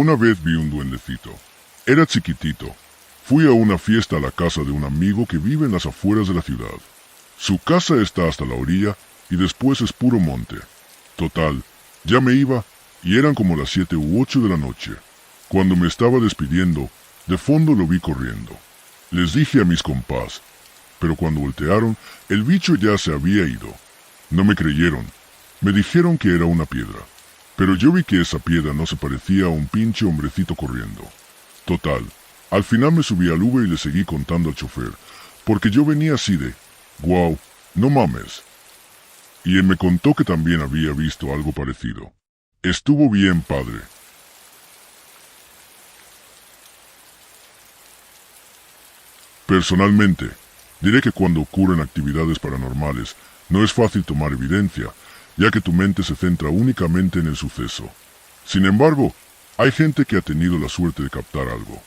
Una vez vi un duendecito. Era chiquitito. Fui a una fiesta a la casa de un amigo que vive en las afueras de la ciudad. Su casa está hasta la orilla y después es puro monte. Total, ya me iba y eran como las 7 u 8 de la noche. Cuando me estaba despidiendo, de fondo lo vi corriendo. Les dije a mis compás, pero cuando voltearon, el bicho ya se había ido. No me creyeron. Me dijeron que era una piedra. Pero yo vi que esa piedra no se parecía a un pinche hombrecito corriendo. Total, al final me subí al Uber y le seguí contando al chofer, porque yo venía así de, wow, no mames. Y él me contó que también había visto algo parecido. Estuvo bien padre. Personalmente, diré que cuando ocurren actividades paranormales, no es fácil tomar evidencia, ya que tu mente se centra únicamente en el suceso. Sin embargo, hay gente que ha tenido la suerte de captar algo.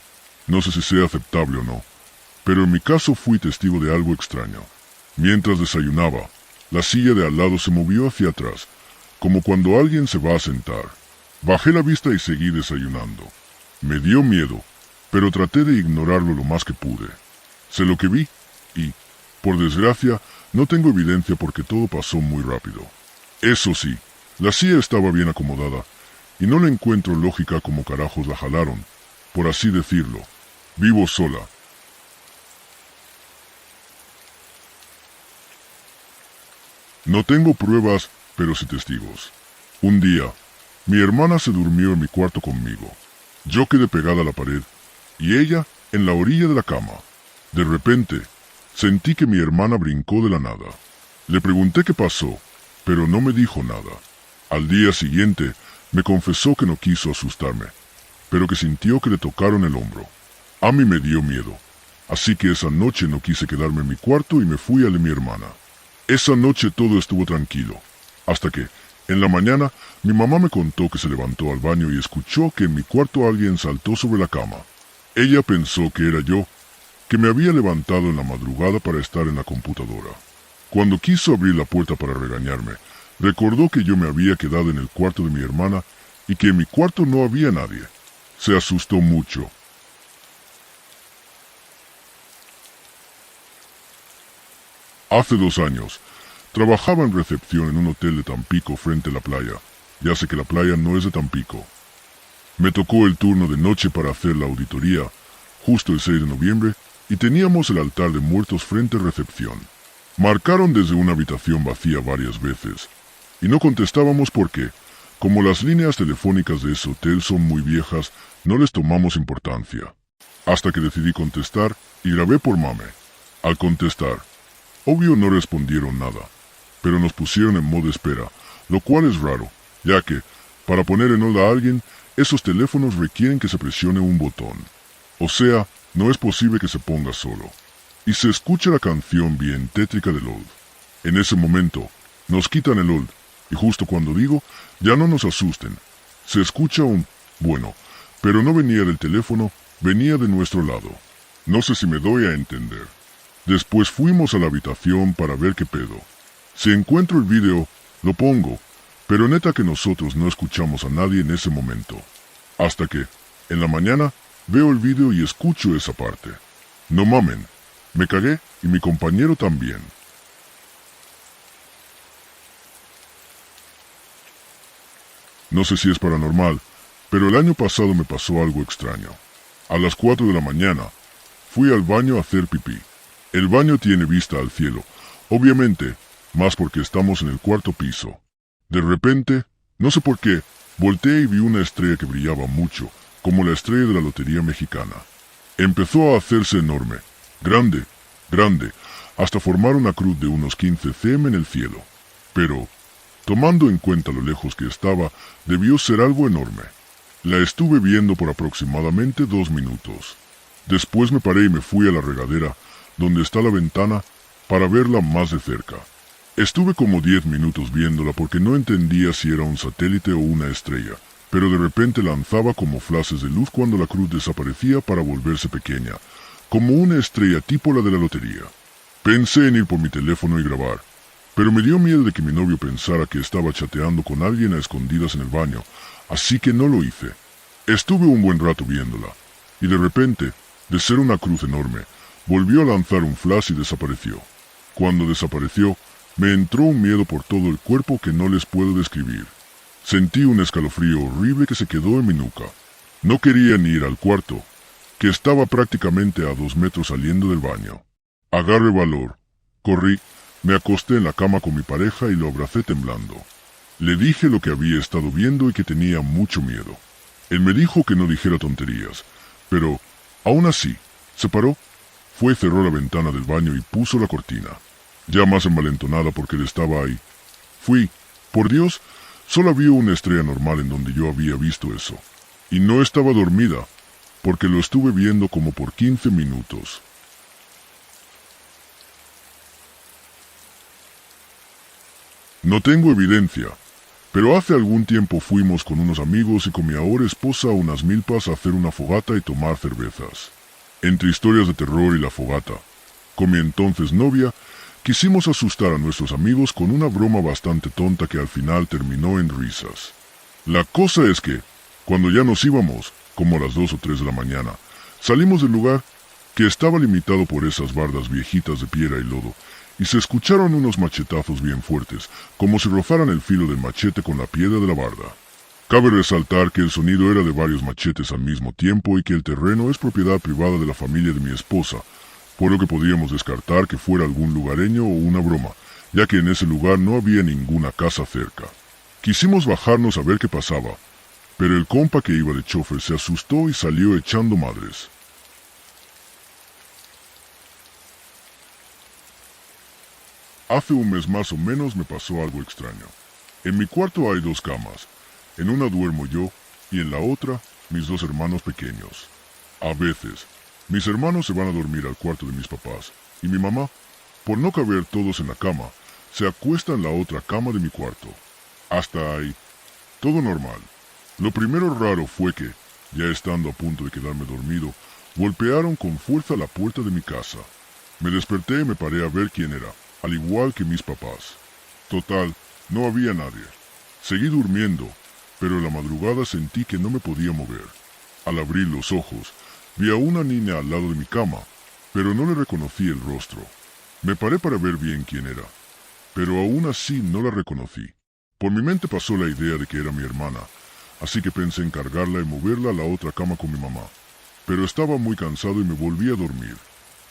No sé si sea aceptable o no, pero en mi caso fui testigo de algo extraño. Mientras desayunaba, la silla de al lado se movió hacia atrás, como cuando alguien se va a sentar. Bajé la vista y seguí desayunando. Me dio miedo, pero traté de ignorarlo lo más que pude. Sé lo que vi y, por desgracia, no tengo evidencia porque todo pasó muy rápido. Eso sí, la silla estaba bien acomodada y no le encuentro lógica como carajos la jalaron, por así decirlo. Vivo sola. No tengo pruebas, pero sí testigos. Un día, mi hermana se durmió en mi cuarto conmigo. Yo quedé pegada a la pared y ella en la orilla de la cama. De repente, sentí que mi hermana brincó de la nada. Le pregunté qué pasó, pero no me dijo nada. Al día siguiente, me confesó que no quiso asustarme, pero que sintió que le tocaron el hombro. A mí me dio miedo, así que esa noche no quise quedarme en mi cuarto y me fui al de mi hermana. Esa noche todo estuvo tranquilo, hasta que, en la mañana, mi mamá me contó que se levantó al baño y escuchó que en mi cuarto alguien saltó sobre la cama. Ella pensó que era yo, que me había levantado en la madrugada para estar en la computadora. Cuando quiso abrir la puerta para regañarme, recordó que yo me había quedado en el cuarto de mi hermana y que en mi cuarto no había nadie. Se asustó mucho. Hace 2 años, trabajaba en recepción en un hotel de Tampico frente a la playa. Ya sé que la playa no es de Tampico. Me tocó el turno de noche para hacer la auditoría, justo el 6 de noviembre, y teníamos el altar de muertos frente a recepción. Marcaron desde una habitación vacía varias veces, y no contestábamos porque, como las líneas telefónicas de ese hotel son muy viejas, no les tomamos importancia. Hasta que decidí contestar y grabé por mame. Al contestar, obvio no respondieron nada, pero nos pusieron en modo espera, lo cual es raro, ya que, para poner en hold a alguien, esos teléfonos requieren que se presione un botón. O sea, no es posible que se ponga solo. Y se escucha la canción bien tétrica del hold. En ese momento, nos quitan el hold, y justo cuando digo, ya no nos asusten. Se escucha un, bueno, pero no venía del teléfono, venía de nuestro lado. No sé si me doy a entender. Después fuimos a la habitación para ver qué pedo. Si encuentro el video, lo pongo, pero neta que nosotros no escuchamos a nadie en ese momento. Hasta que, en la mañana, veo el video y escucho esa parte. No mamen, me cagué y mi compañero también. No sé si es paranormal, pero el año pasado me pasó algo extraño. A las 4 de la mañana, fui al baño a hacer pipí. El baño tiene vista al cielo, obviamente, más porque estamos en el 4º piso. De repente, no sé por qué, volteé y vi una estrella que brillaba mucho, como la estrella de la Lotería Mexicana. Empezó a hacerse enorme, grande, grande, hasta formar una cruz de unos 15 cm en el cielo. Pero, tomando en cuenta lo lejos que estaba, debió ser algo enorme. La estuve viendo por aproximadamente 2 minutos. Después me paré y me fui a la regadera, donde está la ventana, para verla más de cerca. Estuve como 10 minutos viéndola porque no entendía si era un satélite o una estrella, pero de repente lanzaba como flashes de luz cuando la cruz desaparecía para volverse pequeña, como una estrella tipo la de la lotería. Pensé en ir por mi teléfono y grabar, pero me dio miedo de que mi novio pensara que estaba chateando con alguien a escondidas en el baño, así que no lo hice. Estuve un buen rato viéndola, y de repente, de ser una cruz enorme, volvió a lanzar un flash y desapareció. Cuando desapareció, me entró un miedo por todo el cuerpo que no les puedo describir. Sentí un escalofrío horrible que se quedó en mi nuca. No quería ni ir al cuarto, que estaba prácticamente a 2 metros saliendo del baño. Agarré valor, corrí, me acosté en la cama con mi pareja y lo abracé temblando. Le dije lo que había estado viendo y que tenía mucho miedo. Él me dijo que no dijera tonterías, pero, aún así, se paró, fue y cerró la ventana del baño y puso la cortina, ya más envalentonada porque él estaba ahí. Fui, por Dios, solo había una estrella normal en donde yo había visto eso. Y no estaba dormida, porque lo estuve viendo como por 15 minutos. No tengo evidencia, pero hace algún tiempo fuimos con unos amigos y con mi ahora esposa a unas milpas a hacer una fogata y tomar cervezas. Entre historias de terror y la fogata, con mi entonces novia, quisimos asustar a nuestros amigos con una broma bastante tonta que al final terminó en risas. La cosa es que, cuando ya nos íbamos, como a las 2 o 3 de la mañana, salimos del lugar, que estaba limitado por esas bardas viejitas de piedra y lodo, y se escucharon unos machetazos bien fuertes, como si rozaran el filo del machete con la piedra de la barda. Cabe resaltar que el sonido era de varios machetes al mismo tiempo y que el terreno es propiedad privada de la familia de mi esposa, por lo que podríamos descartar que fuera algún lugareño o una broma, ya que en ese lugar no había ninguna casa cerca. Quisimos bajarnos a ver qué pasaba, pero el compa que iba de chofer se asustó y salió echando madres. Hace un mes más o menos me pasó algo extraño. En mi cuarto hay 2 camas. En una duermo yo y en la otra mis 2 hermanos pequeños. A veces, mis hermanos se van a dormir al cuarto de mis papás y mi mamá, por no caber todos en la cama, se acuesta en la otra cama de mi cuarto. Hasta ahí, todo normal. Lo primero raro fue que, ya estando a punto de quedarme dormido, golpearon con fuerza la puerta de mi casa. Me desperté y me paré a ver quién era, al igual que mis papás. Total, no había nadie. Seguí durmiendo, pero en la madrugada sentí que no me podía mover. Al abrir los ojos, vi a una niña al lado de mi cama, pero no le reconocí el rostro. Me paré para ver bien quién era, pero aún así no la reconocí. Por mi mente pasó la idea de que era mi hermana, así que pensé en cargarla y moverla a la otra cama con mi mamá. Pero estaba muy cansado y me volví a dormir.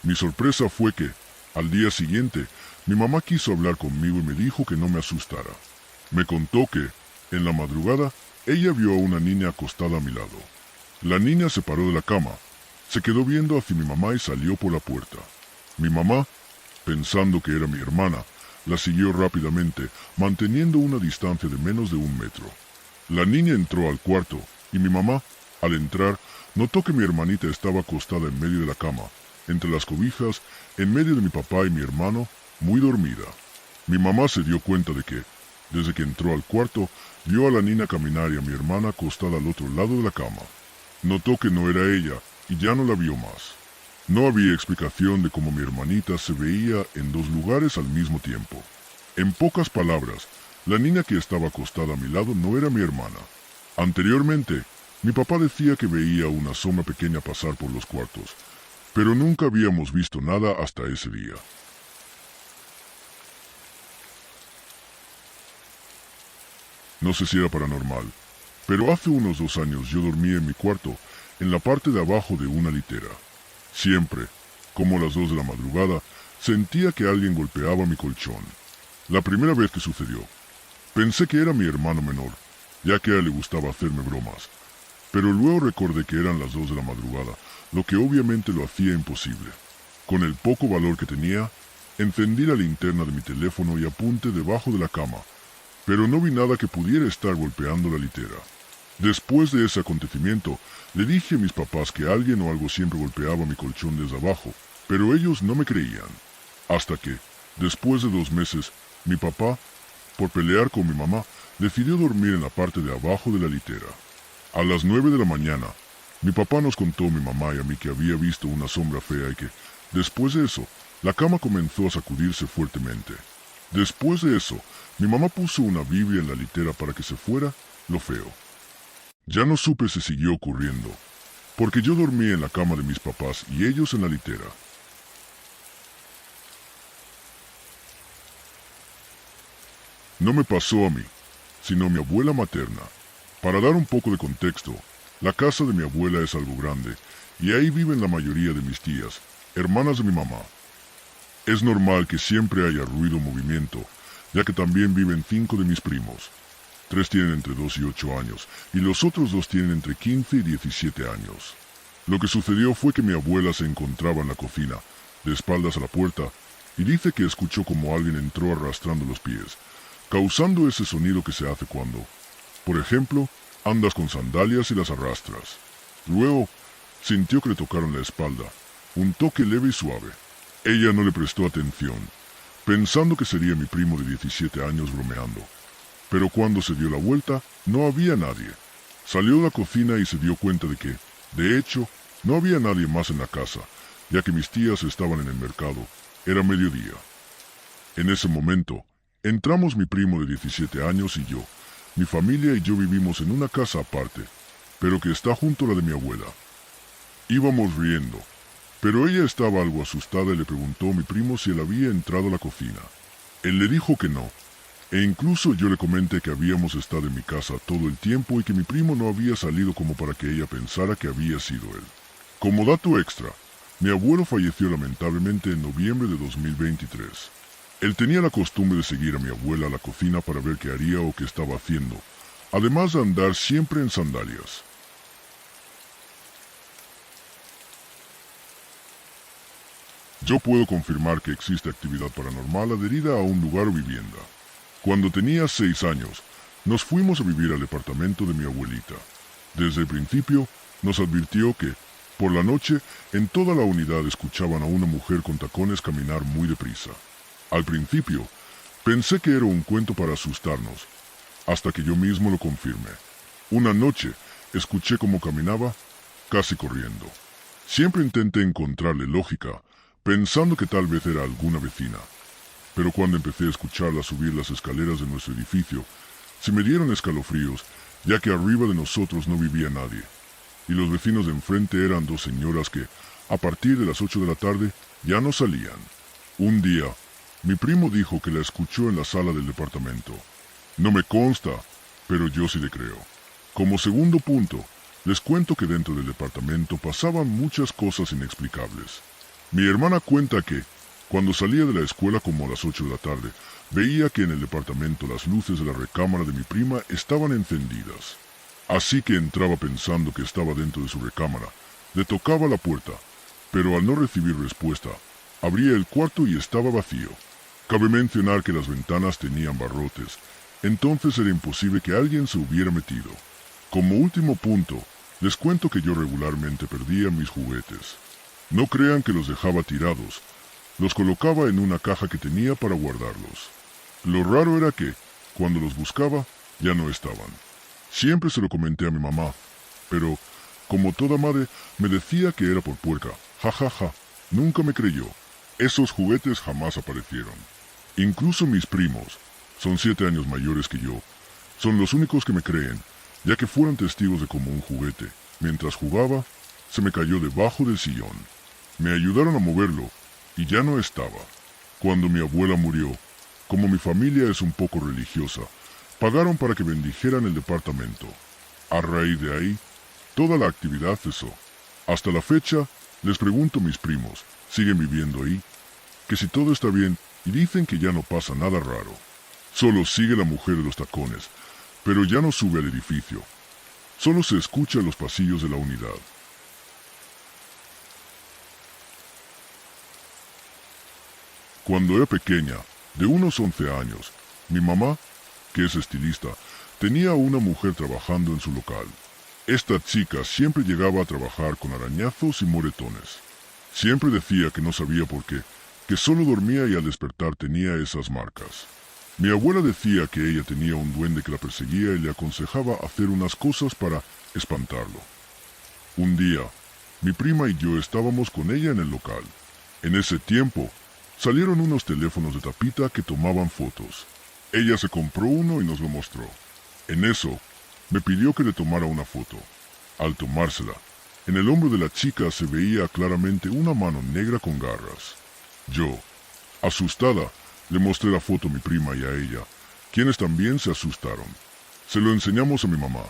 Mi sorpresa fue que, al día siguiente, mi mamá quiso hablar conmigo y me dijo que no me asustara. Me contó que, en la madrugada, ella vio a una niña acostada a mi lado. La niña se paró de la cama, se quedó viendo hacia mi mamá y salió por la puerta. Mi mamá, pensando que era mi hermana, la siguió rápidamente, manteniendo una distancia de menos de 1 metro. La niña entró al cuarto, y mi mamá, al entrar, notó que mi hermanita estaba acostada en medio de la cama, entre las cobijas, en medio de mi papá y mi hermano, muy dormida. Mi mamá se dio cuenta de que, desde que entró al cuarto, vio a la niña caminar y a mi hermana acostada al otro lado de la cama. Notó que no era ella, y ya no la vio más. No había explicación de cómo mi hermanita se veía en 2 lugares al mismo tiempo. En pocas palabras, la niña que estaba acostada a mi lado no era mi hermana. Anteriormente, mi papá decía que veía una sombra pequeña pasar por los cuartos, pero nunca habíamos visto nada hasta ese día. No sé si era paranormal, pero hace unos 2 años yo dormía en mi cuarto, en la parte de abajo de una litera. Siempre, como a las 2 de la madrugada, sentía que alguien golpeaba mi colchón. La primera vez que sucedió, pensé que era mi hermano menor, ya que a él le gustaba hacerme bromas. Pero luego recordé que eran las 2 de la madrugada, lo que obviamente lo hacía imposible. Con el poco valor que tenía, encendí la linterna de mi teléfono y apunté debajo de la cama, pero no vi nada que pudiera estar golpeando la litera. Después de ese acontecimiento, le dije a mis papás que alguien o algo siempre golpeaba mi colchón desde abajo, pero ellos no me creían. Hasta que, después de 2 meses, mi papá, por pelear con mi mamá, decidió dormir en la parte de abajo de la litera. A las 9 de la mañana, mi papá nos contó a mi mamá y a mí que había visto una sombra fea y que, después de eso, la cama comenzó a sacudirse fuertemente. Después de eso, mi mamá puso una Biblia en la litera para que se fuera lo feo. Ya no supe si siguió ocurriendo, porque yo dormía en la cama de mis papás y ellos en la litera. No me pasó a mí, sino a mi abuela materna. Para dar un poco de contexto, la casa de mi abuela es algo grande, y ahí viven la mayoría de mis tías, hermanas de mi mamá. Es normal que siempre haya ruido o movimiento, ya que también viven 5 de mis primos. 3 tienen entre 2 y 8 años, y los otros 2 tienen entre 15 y 17 años. Lo que sucedió fue que mi abuela se encontraba en la cocina, de espaldas a la puerta, y dice que escuchó como alguien entró arrastrando los pies, causando ese sonido que se hace cuando, por ejemplo, andas con sandalias y las arrastras. Luego, sintió que le tocaron la espalda, un toque leve y suave. Ella no le prestó atención, pensando que sería mi primo de 17 años bromeando. Pero cuando se dio la vuelta, no había nadie. Salió de la cocina y se dio cuenta de que, de hecho, no había nadie más en la casa, ya que mis tías estaban en el mercado. Era mediodía. En ese momento, entramos mi primo de 17 años y yo. Mi familia y yo vivimos en una casa aparte, pero que está junto a la de mi abuela. Íbamos riendo, pero ella estaba algo asustada y le preguntó a mi primo si él había entrado a la cocina. Él le dijo que no, e incluso yo le comenté que habíamos estado en mi casa todo el tiempo y que mi primo no había salido como para que ella pensara que había sido él. Como dato extra, mi abuelo falleció lamentablemente en noviembre de 2023. Él tenía la costumbre de seguir a mi abuela a la cocina para ver qué haría o qué estaba haciendo, además de andar siempre en sandalias. Yo puedo confirmar que existe actividad paranormal adherida a un lugar o vivienda. Cuando tenía 6 años, nos fuimos a vivir al departamento de mi abuelita. Desde el principio, nos advirtió que, por la noche, en toda la unidad escuchaban a una mujer con tacones caminar muy deprisa. Al principio, pensé que era un cuento para asustarnos, hasta que yo mismo lo confirmé. Una noche, escuché cómo caminaba, casi corriendo. Siempre intenté encontrarle lógica, pensando que tal vez era alguna vecina. Pero cuando empecé a escucharla subir las escaleras de nuestro edificio, se me dieron escalofríos, ya que arriba de nosotros no vivía nadie. Y los vecinos de enfrente eran 2 señoras que, a partir de las 8 de la tarde, ya no salían. Un día, mi primo dijo que la escuchó en la sala del departamento. No me consta, pero yo sí le creo. Como segundo punto, les cuento que dentro del departamento pasaban muchas cosas inexplicables. Mi hermana cuenta que, cuando salía de la escuela como a las 8 de la tarde, veía que en el departamento las luces de la recámara de mi prima estaban encendidas. Así que entraba pensando que estaba dentro de su recámara. Le tocaba la puerta, pero al no recibir respuesta, abría el cuarto y estaba vacío. Cabe mencionar que las ventanas tenían barrotes, entonces era imposible que alguien se hubiera metido. Como último punto, les cuento que yo regularmente perdía mis juguetes. No crean que los dejaba tirados, los colocaba en una caja que tenía para guardarlos. Lo raro era que, cuando los buscaba, ya no estaban. Siempre se lo comenté a mi mamá, pero, como toda madre, me decía que era por puerca. Ja, ja, ja. Nunca me creyó. Esos juguetes jamás aparecieron. Incluso mis primos, son 7 años mayores que yo, son los únicos que me creen, ya que fueron testigos de cómo un juguete, mientras jugaba, se me cayó debajo del sillón. Me ayudaron a moverlo, y ya no estaba. Cuando mi abuela murió, como mi familia es un poco religiosa, pagaron para que bendijeran el departamento. A raíz de ahí, toda la actividad cesó. Hasta la fecha, les pregunto a mis primos, ¿siguen viviendo ahí? Que si todo está bien, y dicen que ya no pasa nada raro. Solo sigue la mujer de los tacones, pero ya no sube al edificio. Solo se escucha en los pasillos de la unidad. Cuando era pequeña, de unos 11 años, mi mamá, que es estilista, tenía a una mujer trabajando en su local. Esta chica siempre llegaba a trabajar con arañazos y moretones. Siempre decía que no sabía por qué, que solo dormía y al despertar tenía esas marcas. Mi abuela decía que ella tenía un duende que la perseguía y le aconsejaba hacer unas cosas para espantarlo. Un día, mi prima y yo estábamos con ella en el local. En ese tiempo, salieron unos teléfonos de tapita que tomaban fotos. Ella se compró uno y nos lo mostró. En eso, Me pidió que le tomara una foto. Al tomársela, en el hombro de la chica se veía claramente una mano negra con garras. Yo, asustada, le mostré la foto a mi prima y a ella, quienes también se asustaron. Se lo enseñamos a mi mamá,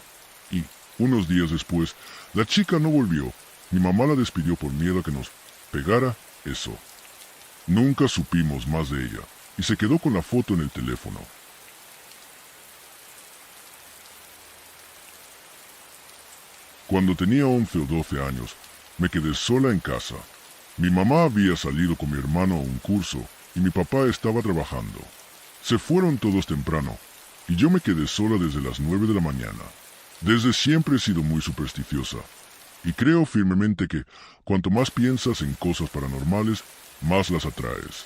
y, unos días después, la chica no volvió. Mi mamá la despidió por miedo a que nos pegara eso. Nunca supimos más de ella, y se quedó con la foto en el teléfono. Cuando tenía 11 o 12 años, me quedé sola en casa. Mi mamá había salido con mi hermano a un curso y mi papá estaba trabajando. Se fueron todos temprano y yo me quedé sola desde las 9 de la mañana. Desde siempre he sido muy supersticiosa y creo firmemente que cuanto más piensas en cosas paranormales, más las atraes.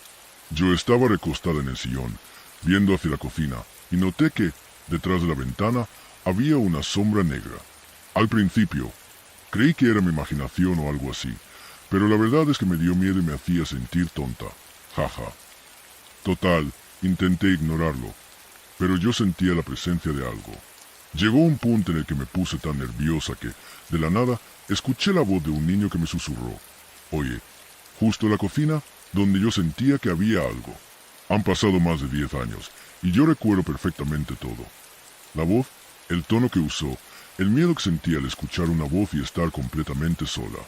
Yo estaba recostada en el sillón, viendo hacia la cocina, y noté que, detrás de la ventana, había una sombra negra. Al principio, creí que era mi imaginación o algo así, pero la verdad es que me dio miedo y me hacía sentir tonta. Jaja. Total, intenté ignorarlo, pero yo sentía la presencia de algo. Llegó un punto en el que me puse tan nerviosa que, de la nada, escuché la voz de un niño que me susurró. Oye, justo en la cocina, donde yo sentía que había algo. Han pasado más de 10 años, y yo recuerdo perfectamente todo. La voz, el tono que usó, el miedo que sentí al escuchar una voz y estar completamente sola.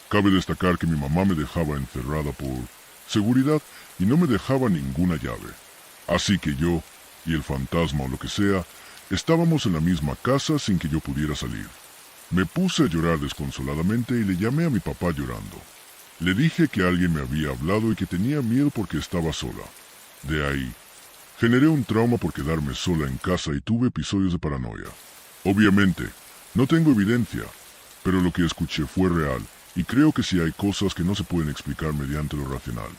Cabe destacar que mi mamá me dejaba encerrada por seguridad y no me dejaba ninguna llave. Así que yo, y el fantasma o lo que sea, estábamos en la misma casa sin que yo pudiera salir. Me puse a llorar desconsoladamente y le llamé a mi papá llorando. Le dije que alguien me había hablado y que tenía miedo porque estaba sola. De ahí, generé un trauma por quedarme sola en casa y tuve episodios de paranoia. Obviamente, no tengo evidencia, pero lo que escuché fue real y creo que sí hay cosas que no se pueden explicar mediante lo racional.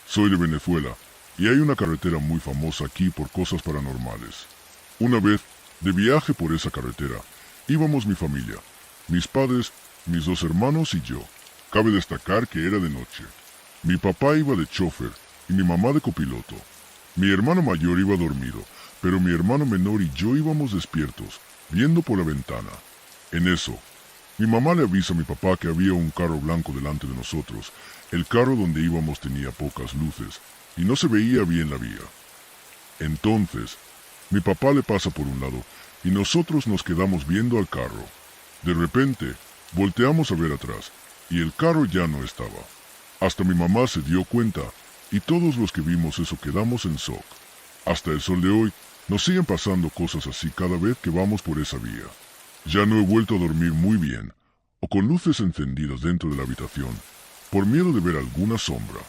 Soy de Venezuela y hay una carretera muy famosa aquí por cosas paranormales. Una vez, de viaje por esa carretera, íbamos mi familia, mis padres, mis 2 hermanos y yo. Cabe destacar que era de noche. Mi papá iba de chofer y mi mamá de copiloto. Mi hermano mayor iba dormido, pero mi hermano menor y yo íbamos despiertos, viendo por la ventana. En eso, mi mamá le avisa a mi papá que había un carro blanco delante de nosotros. El carro donde íbamos tenía pocas luces y no se veía bien la vía. Entonces, mi papá le pasa por un lado y nosotros nos quedamos viendo al carro. De repente, volteamos a ver atrás y el carro ya no estaba. Hasta mi mamá se dio cuenta y todos los que vimos eso quedamos en shock. Hasta el sol de hoy, nos siguen pasando cosas así cada vez que vamos por esa vía. Ya no he vuelto a dormir muy bien, o con luces encendidas dentro de la habitación, por miedo de ver alguna sombra.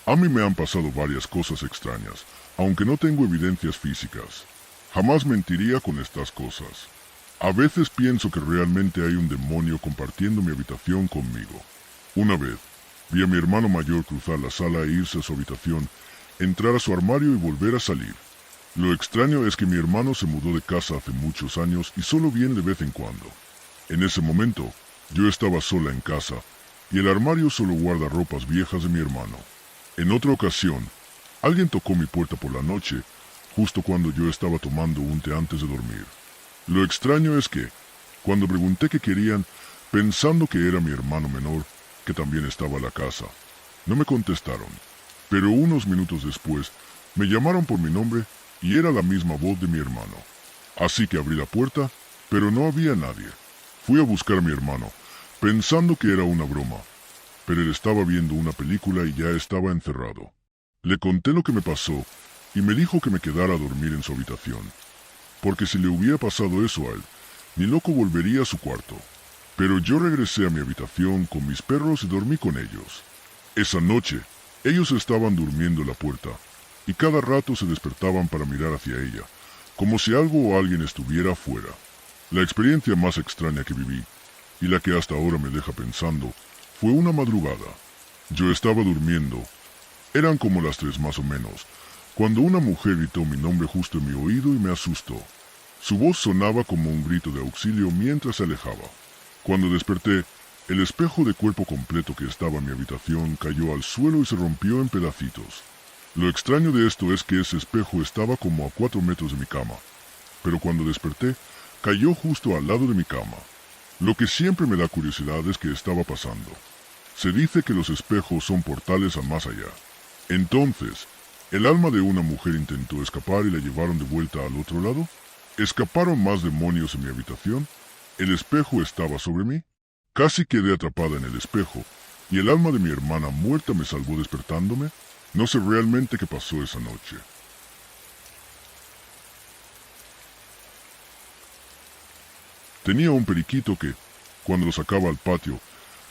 A mí me han pasado varias cosas extrañas, aunque no tengo evidencias físicas. Jamás mentiría con estas cosas. A veces pienso que realmente hay un demonio compartiendo mi habitación conmigo. Una vez, vi a mi hermano mayor cruzar la sala e irse a su habitación, entrar a su armario y volver a salir. Lo extraño es que mi hermano se mudó de casa hace muchos años y solo viene de vez en cuando. En ese momento, yo estaba sola en casa, y el armario solo guarda ropas viejas de mi hermano. En otra ocasión, alguien tocó mi puerta por la noche, justo cuando yo estaba tomando un té antes de dormir. Lo extraño es que, cuando pregunté qué querían, pensando que era mi hermano menor, que también estaba en la casa, no me contestaron. Pero unos minutos después, me llamaron por mi nombre y era la misma voz de mi hermano. Así que abrí la puerta, pero no había nadie. Fui a buscar a mi hermano, pensando que era una broma, pero él estaba viendo una película y ya estaba encerrado. Le conté lo que me pasó y me dijo que me quedara a dormir en su habitación, porque si le hubiera pasado eso a él, ni loco volvería a su cuarto. Pero yo regresé a mi habitación con mis perros y dormí con ellos. Esa noche, ellos estaban durmiendo en la puerta, y cada rato se despertaban para mirar hacia ella, como si algo o alguien estuviera afuera. La experiencia más extraña que viví, y la que hasta ahora me deja pensando, fue una madrugada. Yo estaba durmiendo. Eran como las 3 más o menos, cuando una mujer gritó mi nombre justo en mi oído y me asustó. Su voz sonaba como un grito de auxilio mientras se alejaba. Cuando desperté, El espejo de cuerpo completo que estaba en mi habitación cayó al suelo y se rompió en pedacitos. Lo extraño de esto es que ese espejo estaba como a 4 metros de mi cama, pero cuando desperté, cayó justo al lado de mi cama. Lo que siempre me da curiosidad es qué estaba pasando. Se dice que los espejos son portales a más allá. Entonces, ¿el alma de una mujer intentó escapar y la llevaron de vuelta al otro lado? ¿Escaparon más demonios en mi habitación? ¿El espejo estaba sobre mí? Casi quedé atrapada en el espejo, y el alma de mi hermana muerta me salvó despertándome. No sé realmente qué pasó esa noche. Tenía un periquito que, cuando lo sacaba al patio,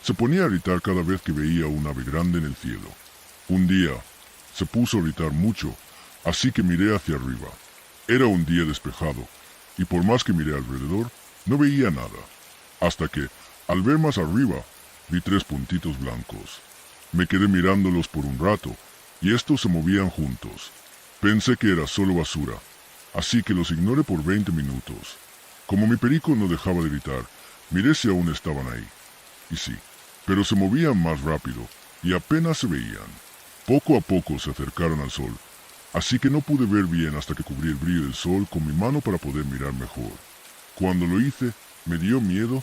se ponía a gritar cada vez que veía un ave grande en el cielo. Un día, se puso a gritar mucho, así que miré hacia arriba. Era un día despejado, y por más que miré alrededor, no veía nada. Hasta que, al ver más arriba, vi 3 puntitos blancos. Me quedé mirándolos por un rato, y estos se movían juntos. Pensé que era solo basura, así que los ignoré por 20 minutos. Como mi perico no dejaba de gritar, miré si aún estaban ahí. Y sí, pero se movían más rápido, y apenas se veían. Poco a poco se acercaron al sol, así que no pude ver bien hasta que cubrí el brillo del sol con mi mano para poder mirar mejor. Cuando lo hice, me dio miedo.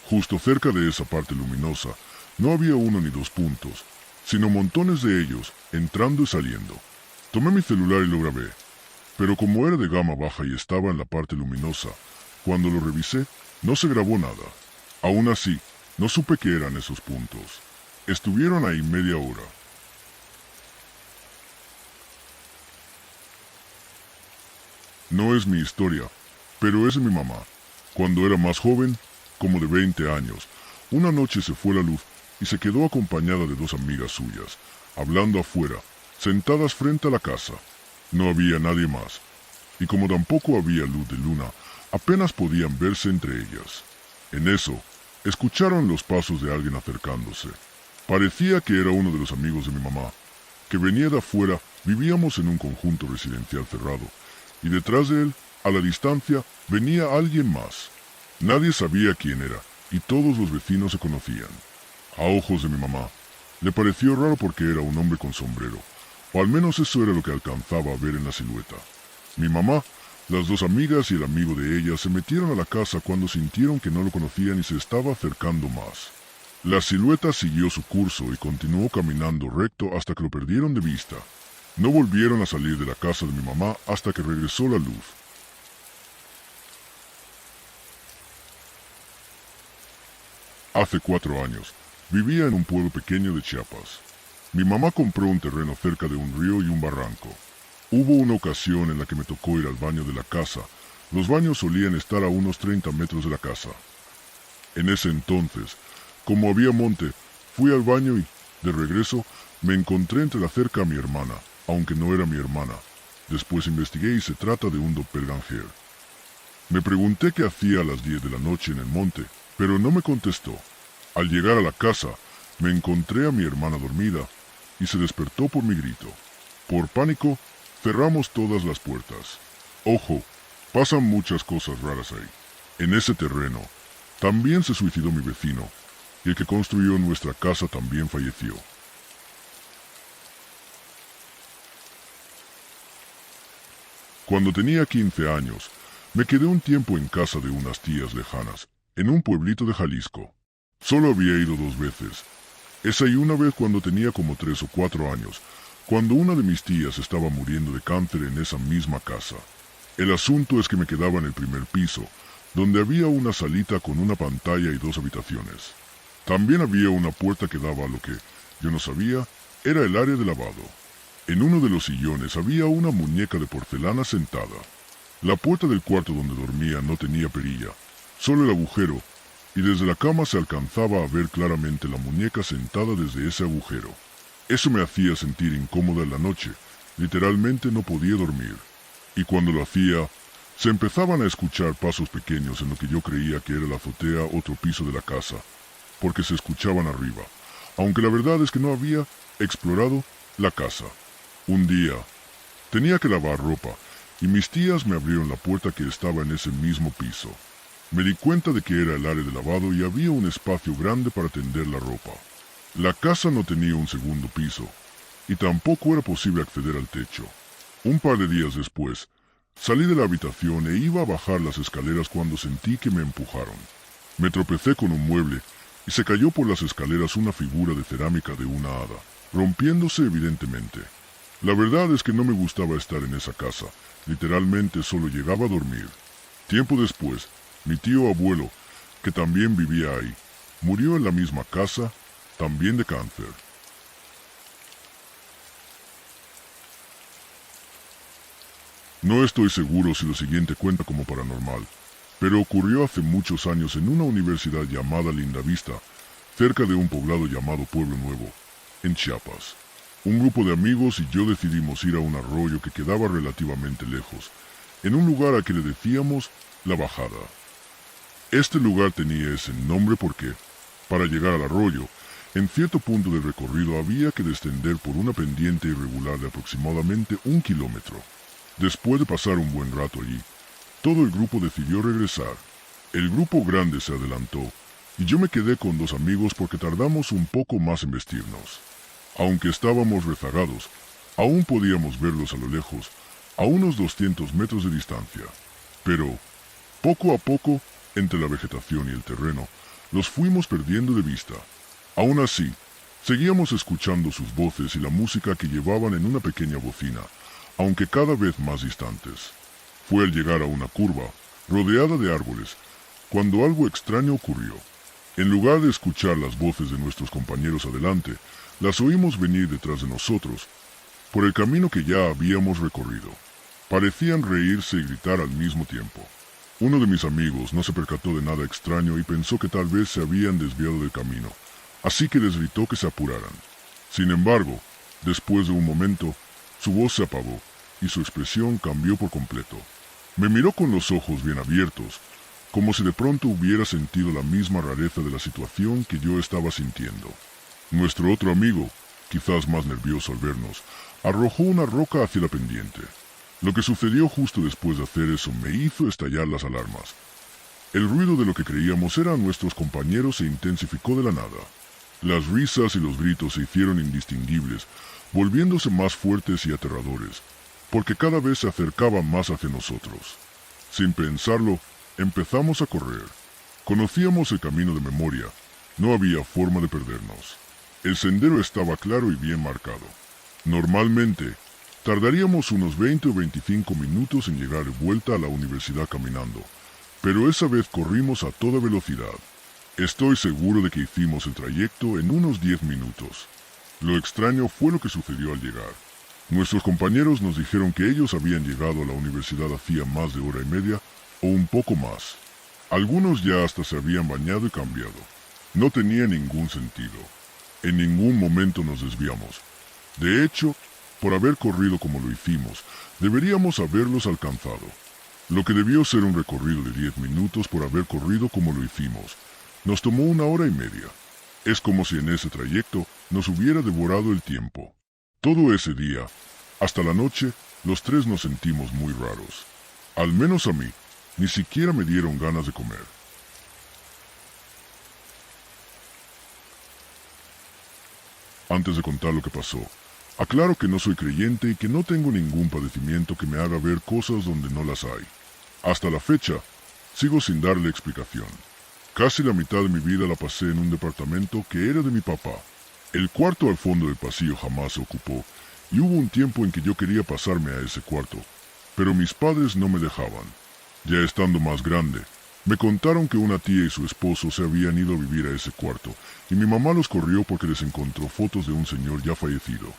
Justo cerca de esa parte luminosa, no había 1 ni 2 puntos, sino montones de ellos, entrando y saliendo. Tomé mi celular y lo grabé, pero como era de gama baja y estaba en la parte luminosa, cuando lo revisé, no se grabó nada. Aún así, no supe qué eran esos puntos. Estuvieron ahí media hora. No es mi historia, pero es de mi mamá. Cuando era más joven, como de 20 años, una noche se fue la luz y se quedó acompañada de 2 amigas suyas, hablando afuera, sentadas frente a la casa. No había nadie más, y como tampoco había luz de luna, apenas podían verse entre ellas. En eso, escucharon los pasos de alguien acercándose. Parecía que era uno de los amigos de mi mamá, que venía de afuera. Vivíamos en un conjunto residencial cerrado, y detrás de él, a la distancia, venía alguien más. Nadie sabía quién era, y todos los vecinos se conocían. A ojos de mi mamá, le pareció raro porque era un hombre con sombrero, o al menos eso era lo que alcanzaba a ver en la silueta. Mi mamá, las 2 amigas y el amigo de ella se metieron a la casa cuando sintieron que no lo conocían y se estaba acercando más. La silueta siguió su curso y continuó caminando recto hasta que lo perdieron de vista. No volvieron a salir de la casa de mi mamá hasta que regresó la luz. Hace 4 años, vivía en un pueblo pequeño de Chiapas. Mi mamá compró un terreno cerca de un río y un barranco. Hubo una ocasión en la que me tocó ir al baño de la casa. Los baños solían estar a unos 30 metros de la casa. En ese entonces, como había monte, fui al baño y, de regreso, me encontré entre la cerca a mi hermana, aunque no era mi hermana. Después investigué y se trata de un doppelganger. Me pregunté qué hacía a las 10 de la noche en el monte, pero no me contestó. Al llegar a la casa, me encontré a mi hermana dormida y se despertó por mi grito. Por pánico, cerramos todas las puertas. Ojo, pasan muchas cosas raras ahí. En ese terreno, también se suicidó mi vecino, y el que construyó nuestra casa también falleció. Cuando tenía 15 años, me quedé un tiempo en casa de unas tías lejanas, en un pueblito de Jalisco. Solo había ido 2 veces. Esa y una vez cuando tenía como 3 o 4 años, cuando una de mis tías estaba muriendo de cáncer en esa misma casa. El asunto es que me quedaba en el primer piso, donde había una salita con una pantalla y 2 habitaciones. También había una puerta que daba a lo que, yo no sabía, era el área de lavado. En uno de los sillones había una muñeca de porcelana sentada. La puerta del cuarto donde dormía no tenía perilla, solo el agujero, y desde la cama se alcanzaba a ver claramente la muñeca sentada desde ese agujero. Eso me hacía sentir incómoda en la noche, literalmente no podía dormir. Y cuando lo hacía, se empezaban a escuchar pasos pequeños en lo que yo creía que era la azotea, otro piso de la casa, porque se escuchaban arriba, aunque la verdad es que no había explorado la casa. Un día, tenía que lavar ropa, y mis tías me abrieron la puerta que estaba en ese mismo piso. Me di cuenta de que era el área de lavado y había un espacio grande para tender la ropa. La casa no tenía un segundo piso, y tampoco era posible acceder al techo. Un par de días después, salí de la habitación e iba a bajar las escaleras cuando sentí que me empujaron. Me tropecé con un mueble y se cayó por las escaleras una figura de cerámica de una hada, rompiéndose evidentemente. La verdad es que no me gustaba estar en esa casa, literalmente solo llegaba a dormir. Tiempo después, mi tío abuelo, que también vivía ahí, murió en la misma casa, también de cáncer. No estoy seguro si lo siguiente cuenta como paranormal, pero ocurrió hace muchos años en una universidad llamada Lindavista, cerca de un poblado llamado Pueblo Nuevo, en Chiapas. Un grupo de amigos y yo decidimos ir a un arroyo que quedaba relativamente lejos, en un lugar a que le decíamos La Bajada. Este lugar tenía ese nombre porque, para llegar al arroyo, en cierto punto del recorrido había que descender por una pendiente irregular de aproximadamente 1 kilómetro. Después de pasar un buen rato allí, todo el grupo decidió regresar. El grupo grande se adelantó, y yo me quedé con 2 amigos porque tardamos un poco más en vestirnos. Aunque estábamos rezagados, aún podíamos verlos a lo lejos, a unos 200 metros de distancia. Pero, poco a poco, entre la vegetación y el terreno, los fuimos perdiendo de vista. Aún así, seguíamos escuchando sus voces y la música que llevaban en una pequeña bocina, aunque cada vez más distantes. Fue al llegar a una curva, rodeada de árboles, cuando algo extraño ocurrió. En lugar de escuchar las voces de nuestros compañeros adelante, las oímos venir detrás de nosotros, por el camino que ya habíamos recorrido. Parecían reírse y gritar al mismo tiempo. Uno de mis amigos no se percató de nada extraño y pensó que tal vez se habían desviado del camino, así que les gritó que se apuraran. Sin embargo, después de un momento, su voz se apagó y su expresión cambió por completo. Me miró con los ojos bien abiertos, como si de pronto hubiera sentido la misma rareza de la situación que yo estaba sintiendo. Nuestro otro amigo, quizás más nervioso al vernos, arrojó una roca hacia la pendiente. Lo que sucedió justo después de hacer eso me hizo estallar las alarmas. El ruido de lo que creíamos eran nuestros compañeros se intensificó de la nada. Las risas y los gritos se hicieron indistinguibles, volviéndose más fuertes y aterradores, porque cada vez se acercaban más hacia nosotros. Sin pensarlo, empezamos a correr. Conocíamos el camino de memoria, no había forma de perdernos. El sendero estaba claro y bien marcado. Normalmente, tardaríamos unos 20 o 25 minutos en llegar de vuelta a la universidad caminando, pero esa vez corrimos a toda velocidad. Estoy seguro de que hicimos el trayecto en unos 10 minutos. Lo extraño fue lo que sucedió al llegar. Nuestros compañeros nos dijeron que ellos habían llegado a la universidad hacía más de hora y media o un poco más. Algunos ya hasta se habían bañado y cambiado. No tenía ningún sentido. En ningún momento nos desviamos. De hecho, por haber corrido como lo hicimos, deberíamos haberlos alcanzado. Lo que debió ser un recorrido de 10 minutos por haber corrido como lo hicimos, nos tomó 1 hora y media. Es como si en ese trayecto nos hubiera devorado el tiempo. Todo ese día, hasta la noche, los 3 nos sentimos muy raros. Al menos a mí, ni siquiera me dieron ganas de comer. Antes de contar lo que pasó, aclaro que no soy creyente y que no tengo ningún padecimiento que me haga ver cosas donde no las hay. Hasta la fecha, sigo sin darle explicación. Casi la mitad de mi vida la pasé en un departamento que era de mi papá. El cuarto al fondo del pasillo jamás se ocupó, y hubo un tiempo en que yo quería pasarme a ese cuarto, pero mis padres no me dejaban. Ya estando más grande, me contaron que una tía y su esposo se habían ido a vivir a ese cuarto, y mi mamá los corrió porque les encontró fotos de un señor ya fallecido.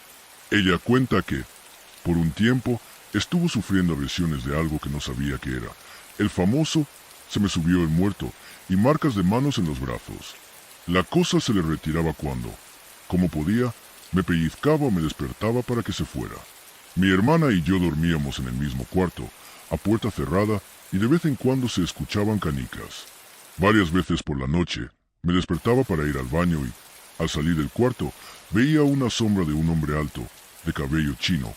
Ella cuenta que, por un tiempo, estuvo sufriendo aversiones de algo que no sabía qué era. El famoso, se me subió el muerto, y marcas de manos en los brazos. La cosa se le retiraba cuando, como podía, me pellizcaba o me despertaba para que se fuera. Mi hermana y yo dormíamos en el mismo cuarto, a puerta cerrada, y de vez en cuando se escuchaban canicas. Varias veces por la noche, me despertaba para ir al baño y, al salir del cuarto, veía una sombra de un hombre alto, de cabello chino,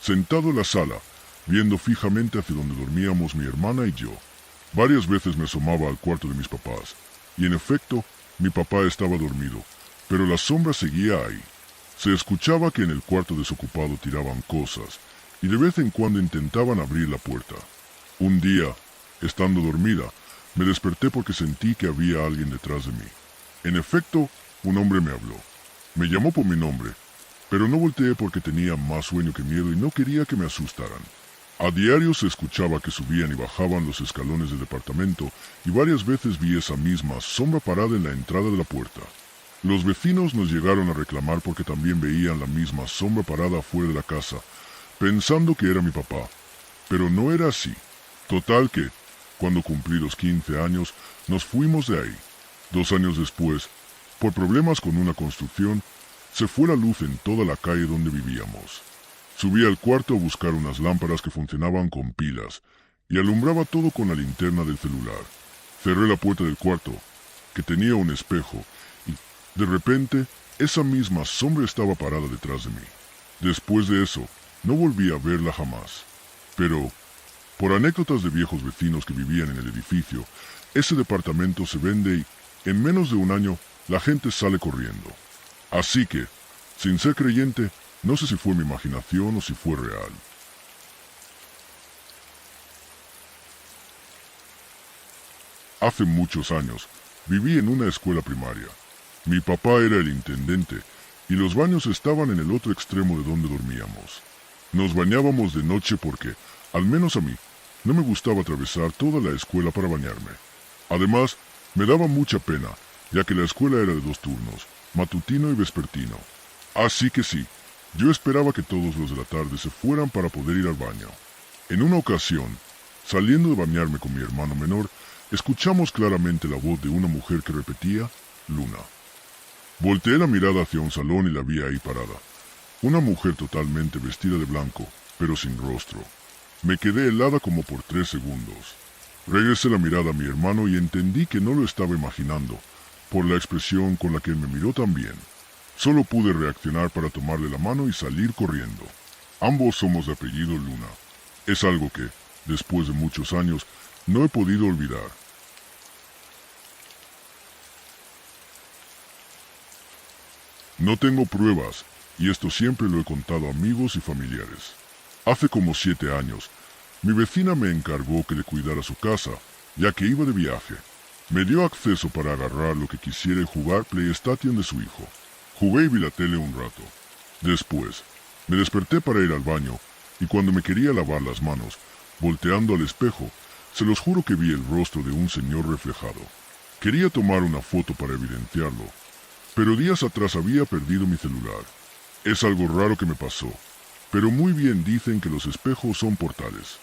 sentado en la sala, viendo fijamente hacia donde dormíamos mi hermana y yo. Varias veces me asomaba al cuarto de mis papás, y en efecto, mi papá estaba dormido, pero la sombra seguía ahí. Se escuchaba que en el cuarto desocupado tiraban cosas, y de vez en cuando intentaban abrir la puerta. Un día, estando dormida, me desperté porque sentí que había alguien detrás de mí. En efecto, un hombre me habló. Me llamó por mi nombre, pero no volteé porque tenía más sueño que miedo y no quería que me asustaran. A diario se escuchaba que subían y bajaban los escalones del departamento y varias veces vi esa misma sombra parada en la entrada de la puerta. Los vecinos nos llegaron a reclamar porque también veían la misma sombra parada afuera de la casa, pensando que era mi papá, pero no era así. Total que, cuando cumplí los 15 años, nos fuimos de ahí. 2 años después, por problemas con una construcción, se fue la luz en toda la calle donde vivíamos. Subí al cuarto a buscar unas lámparas que funcionaban con pilas, y alumbraba todo con la linterna del celular. Cerré la puerta del cuarto, que tenía un espejo, y, de repente, esa misma sombra estaba parada detrás de mí. Después de eso, no volví a verla jamás. Pero, por anécdotas de viejos vecinos que vivían en el edificio, ese departamento se vende y, en menos de un año, la gente sale corriendo. Así que, sin ser creyente, no sé si fue mi imaginación o si fue real. Hace muchos años, viví en una escuela primaria. Mi papá era el intendente y los baños estaban en el otro extremo de donde dormíamos. Nos bañábamos de noche porque, al menos a mí, no me gustaba atravesar toda la escuela para bañarme. Además, me daba mucha pena, ya que la escuela era de 2 turnos, matutino y vespertino. Así que sí, yo esperaba que todos los de la tarde se fueran para poder ir al baño. En una ocasión, saliendo de bañarme con mi hermano menor, escuchamos claramente la voz de una mujer que repetía, Luna. Volteé la mirada hacia un salón y la vi ahí parada. Una mujer totalmente vestida de blanco, pero sin rostro. Me quedé helada como por 3 segundos. Regresé la mirada a mi hermano y entendí que no lo estaba imaginando, por la expresión con la que me miró también. Solo pude reaccionar para tomarle la mano y salir corriendo. Ambos somos de apellido Luna. Es algo que, después de muchos años, no he podido olvidar. No tengo pruebas, y esto siempre lo he contado a amigos y familiares. Hace como 7 años, mi vecina me encargó que le cuidara su casa, ya que iba de viaje. Me dio acceso para agarrar lo que quisiera y jugar PlayStation de su hijo. Jugué y vi la tele un rato. Después, me desperté para ir al baño, y cuando me quería lavar las manos, volteando al espejo, se los juro que vi el rostro de un señor reflejado. Quería tomar una foto para evidenciarlo, pero días atrás había perdido mi celular. Es algo raro que me pasó, pero muy bien dicen que los espejos son portales.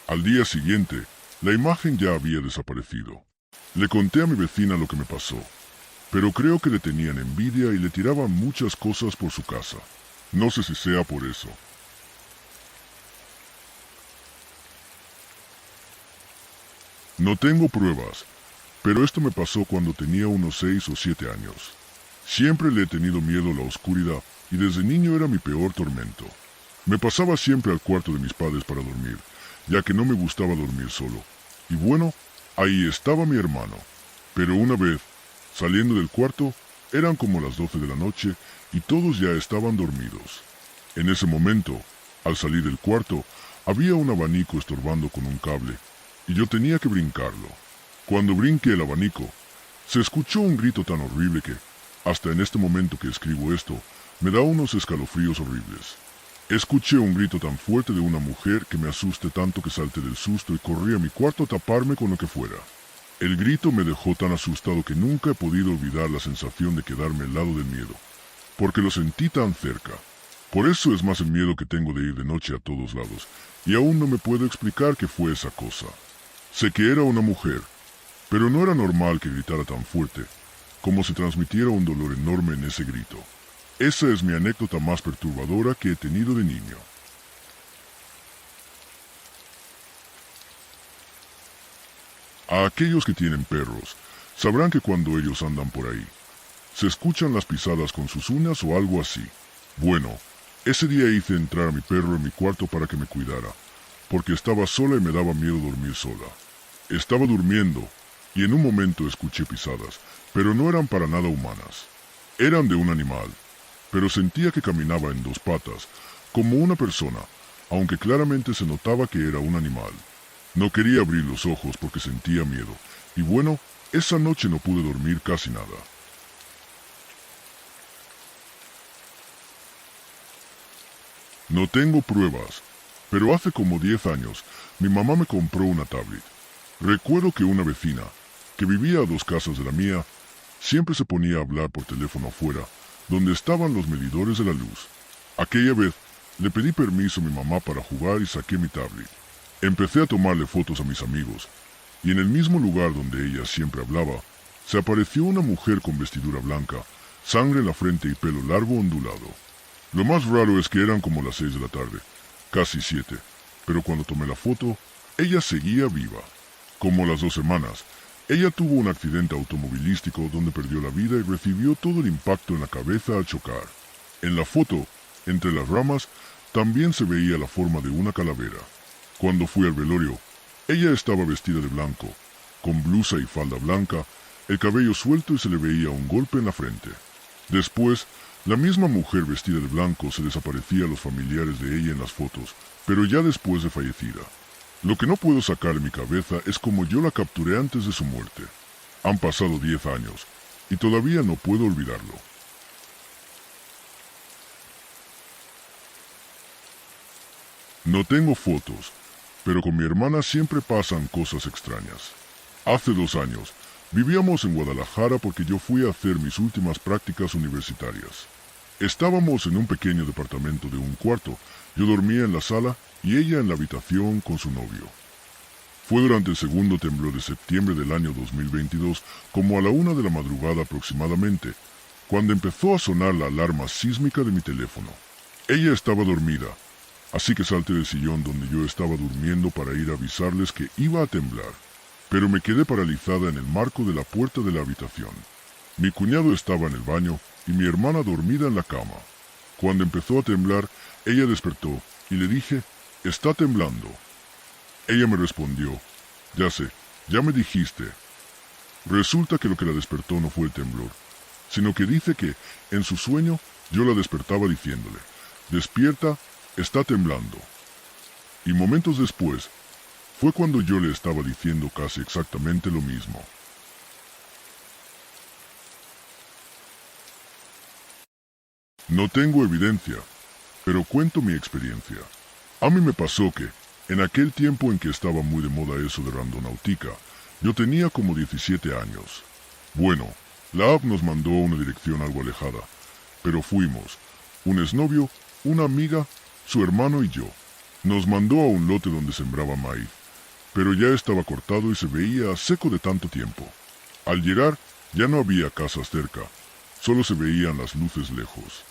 Al día siguiente, la imagen ya había desaparecido. Le conté a mi vecina lo que me pasó, pero creo que le tenían envidia y le tiraban muchas cosas por su casa. No sé si sea por eso. No tengo pruebas, pero esto me pasó cuando tenía unos 6 o 7 años. Siempre le he tenido miedo a la oscuridad y desde niño era mi peor tormento. Me pasaba siempre al cuarto de mis padres para dormir, ya que no me gustaba dormir solo. Y bueno, ahí estaba mi hermano. Pero una vez, saliendo del cuarto, eran como las 12 de la noche y todos ya estaban dormidos. En ese momento, al salir del cuarto, había un abanico estorbando con un cable, y yo tenía que brincarlo. Cuando brinqué el abanico, se escuchó un grito tan horrible que, hasta en este momento que escribo esto, me da unos escalofríos horribles. Escuché un grito tan fuerte de una mujer que me asusté tanto que salté del susto y corrí a mi cuarto a taparme con lo que fuera. El grito me dejó tan asustado que nunca he podido olvidar la sensación de quedarme helado del miedo, porque lo sentí tan cerca. Por eso es más el miedo que tengo de ir de noche a todos lados, y aún no me puedo explicar qué fue esa cosa. Sé que era una mujer, pero no era normal que gritara tan fuerte, como si transmitiera un dolor enorme en ese grito. Esa es mi anécdota más perturbadora que he tenido de niño. A aquellos que tienen perros, sabrán que cuando ellos andan por ahí, se escuchan las pisadas con sus uñas o algo así. Bueno, ese día hice entrar a mi perro en mi cuarto para que me cuidara, porque estaba sola y me daba miedo dormir sola. Estaba durmiendo, y en un momento escuché pisadas, pero no eran para nada humanas. Eran de un animal, pero sentía que caminaba en dos patas, como una persona, aunque claramente se notaba que era un animal. No quería abrir los ojos porque sentía miedo, y bueno, esa noche no pude dormir casi nada. No tengo pruebas, pero hace como 10 años, mi mamá me compró una tablet. Recuerdo que una vecina, que vivía a 2 casas de la mía, siempre se ponía a hablar por teléfono afuera, donde estaban los medidores de la luz. Aquella vez, le pedí permiso a mi mamá para jugar y saqué mi tablet. Empecé a tomarle fotos a mis amigos, y en el mismo lugar donde ella siempre hablaba, se apareció una mujer con vestidura blanca, sangre en la frente y pelo largo ondulado. Lo más raro es que eran como las 6 de la tarde, casi 7, pero cuando tomé la foto, ella seguía viva. Como las 2 semanas, ella tuvo un accidente automovilístico donde perdió la vida y recibió todo el impacto en la cabeza al chocar. En la foto, entre las ramas, también se veía la forma de una calavera. Cuando fui al velorio, ella estaba vestida de blanco, con blusa y falda blanca, el cabello suelto y se le veía un golpe en la frente. Después, la misma mujer vestida de blanco se desaparecía a los familiares de ella en las fotos, pero ya después de fallecida. Lo que no puedo sacar de mi cabeza es cómo yo la capturé antes de su muerte. Han pasado 10 años, y todavía no puedo olvidarlo. No tengo fotos, pero con mi hermana siempre pasan cosas extrañas. Hace 2 años, vivíamos en Guadalajara porque yo fui a hacer mis últimas prácticas universitarias. Estábamos en un pequeño departamento de un cuarto. Yo dormía en la sala y ella en la habitación con su novio. Fue durante el segundo temblor de septiembre del año 2022, como a la 1 de la madrugada aproximadamente, cuando empezó a sonar la alarma sísmica de mi teléfono. Ella estaba dormida, así que salté del sillón donde yo estaba durmiendo para ir a avisarles que iba a temblar, pero me quedé paralizada en el marco de la puerta de la habitación. Mi cuñado estaba en el baño y mi hermana dormida en la cama. Cuando empezó a temblar, ella despertó y le dije, «Está temblando». Ella me respondió, «Ya sé, ya me dijiste». Resulta que lo que la despertó no fue el temblor, sino que dice que, en su sueño, yo la despertaba diciéndole, «Despierta, está temblando». Y momentos después, fue cuando yo le estaba diciendo casi exactamente lo mismo. No tengo evidencia, pero cuento mi experiencia. A mí me pasó que, en aquel tiempo en que estaba muy de moda eso de randonáutica, yo tenía como 17 años. Bueno, la app nos mandó a una dirección algo alejada, pero fuimos, un exnovio, una amiga, su hermano y yo. Nos mandó a un lote donde sembraba maíz, pero ya estaba cortado y se veía seco de tanto tiempo. Al llegar, ya no había casas cerca, solo se veían las luces lejos.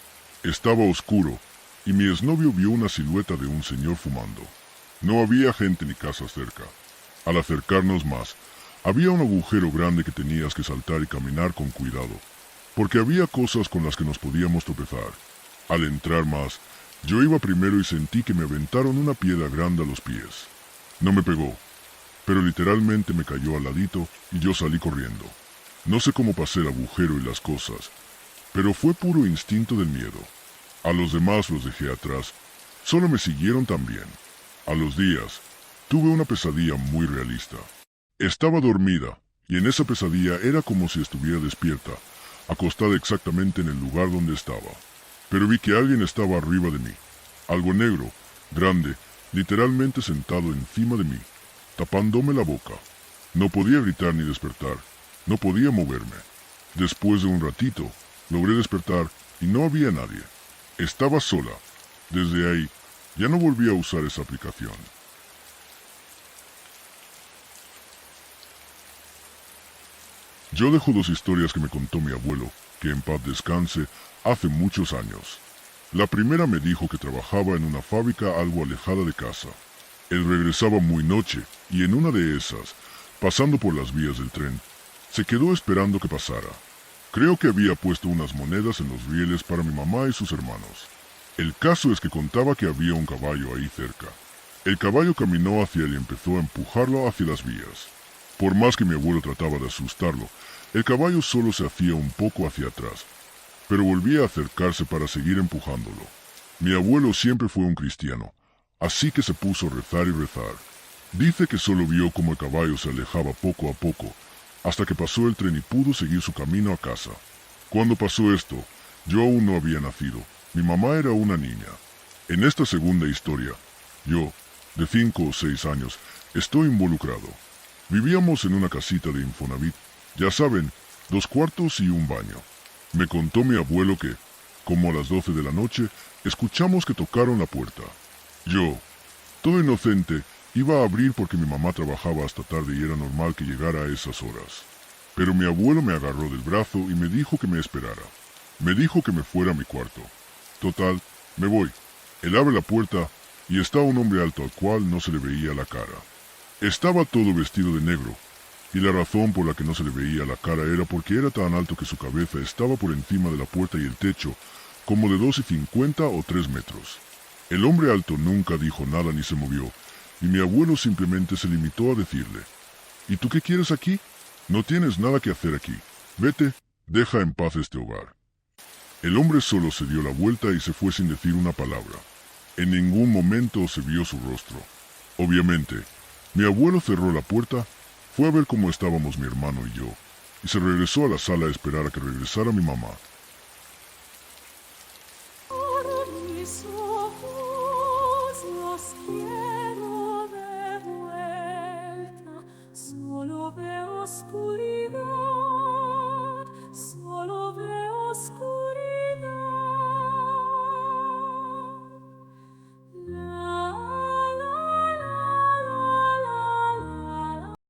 Estaba oscuro, y mi exnovio vio una silueta de un señor fumando. No había gente ni casas cerca. Al acercarnos más, había un agujero grande que tenías que saltar y caminar con cuidado, porque había cosas con las que nos podíamos tropezar. Al entrar más, yo iba primero y sentí que me aventaron una piedra grande a los pies. No me pegó, pero literalmente me cayó al ladito y yo salí corriendo. No sé cómo pasé el agujero y las cosas, pero fue puro instinto del miedo. A los demás los dejé atrás, solo me siguieron también. A los días, tuve una pesadilla muy realista. Estaba dormida, y en esa pesadilla era como si estuviera despierta, acostada exactamente en el lugar donde estaba. Pero vi que alguien estaba arriba de mí, algo negro, grande, literalmente sentado encima de mí, tapándome la boca. No podía gritar ni despertar, no podía moverme. Después de un ratito, logré despertar y no había nadie. Estaba sola. Desde ahí, ya no volví a usar esa aplicación. Yo dejo 2 historias que me contó mi abuelo, que en paz descanse, hace muchos años. La primera me dijo que trabajaba en una fábrica algo alejada de casa. Él regresaba muy noche, y en una de esas, pasando por las vías del tren, se quedó esperando que pasara. Creo que había puesto unas monedas en los rieles para mi mamá y sus hermanos. El caso es que contaba que había un caballo ahí cerca. El caballo caminó hacia él y empezó a empujarlo hacia las vías. Por más que mi abuelo trataba de asustarlo, el caballo solo se hacía un poco hacia atrás, pero volvía a acercarse para seguir empujándolo. Mi abuelo siempre fue un cristiano, así que se puso a rezar y rezar. Dice que solo vio cómo el caballo se alejaba poco a poco, hasta que pasó el tren y pudo seguir su camino a casa. Cuando pasó esto, yo aún no había nacido. Mi mamá era una niña. En esta segunda historia, yo, de 5 o 6 años, estoy involucrado. Vivíamos en una casita de Infonavit, ya saben, 2 cuartos y un baño. Me contó mi abuelo que, como a las 12 de la noche, escuchamos que tocaron la puerta. Yo, todo inocente, iba a abrir porque mi mamá trabajaba hasta tarde y era normal que llegara a esas horas. Pero mi abuelo me agarró del brazo y me dijo que me esperara. Me dijo que me fuera a mi cuarto. Total, me voy. Él abre la puerta y está un hombre alto al cual no se le veía la cara. Estaba todo vestido de negro, y la razón por la que no se le veía la cara era porque era tan alto que su cabeza estaba por encima de la puerta y el techo, como de 2,50 o 3 metros. El hombre alto nunca dijo nada ni se movió, y mi abuelo simplemente se limitó a decirle: ¿Y tú qué quieres aquí? No tienes nada que hacer aquí. Vete, deja en paz este hogar. El hombre solo se dio la vuelta y se fue sin decir una palabra. En ningún momento se vio su rostro. Obviamente, mi abuelo cerró la puerta, fue a ver cómo estábamos mi hermano y yo, y se regresó a la sala a esperar a que regresara mi mamá. Mis ojos los quiero de vuelta, solo veo oscuridad.